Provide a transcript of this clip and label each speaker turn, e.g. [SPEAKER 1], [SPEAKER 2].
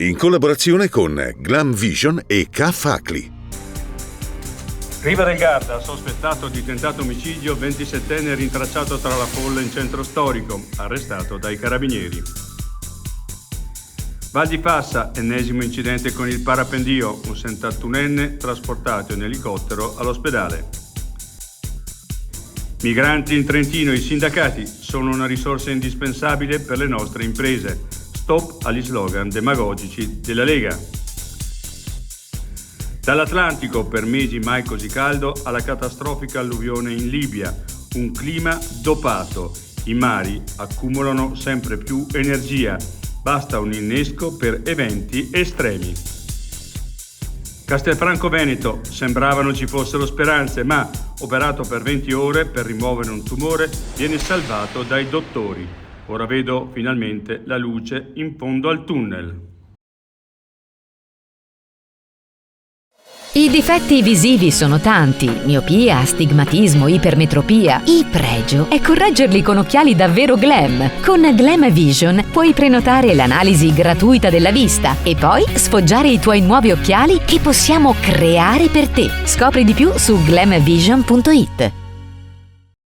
[SPEAKER 1] in collaborazione con Glam Vision e K-Facli.
[SPEAKER 2] Riva del Garda, sospettato di tentato omicidio, 27enne rintracciato tra la folla in centro storico, arrestato dai carabinieri. Val di Fassa, ennesimo incidente con il parapendio, un 71enne trasportato in elicottero all'ospedale. Migranti in Trentino, i sindacati sono una risorsa indispensabile per le nostre imprese. Stop agli slogan demagogici della Lega. Dall'Atlantico, per mesi mai così caldo, alla catastrofica alluvione in Libia. Un clima dopato. I mari accumulano sempre più energia. Basta un innesco per eventi estremi. Castelfranco Veneto, sembravano ci fossero speranze, ma, operato per 20 ore per rimuovere un tumore, viene salvato dai dottori. Ora vedo finalmente la luce in fondo al tunnel.
[SPEAKER 3] I difetti visivi sono tanti: miopia, astigmatismo, ipermetropia. Il pregio è correggerli con occhiali davvero glam. Con Glam Vision puoi prenotare l'analisi gratuita della vista e poi sfoggiare i tuoi nuovi occhiali che possiamo creare per te. Scopri di più su glamvision.it.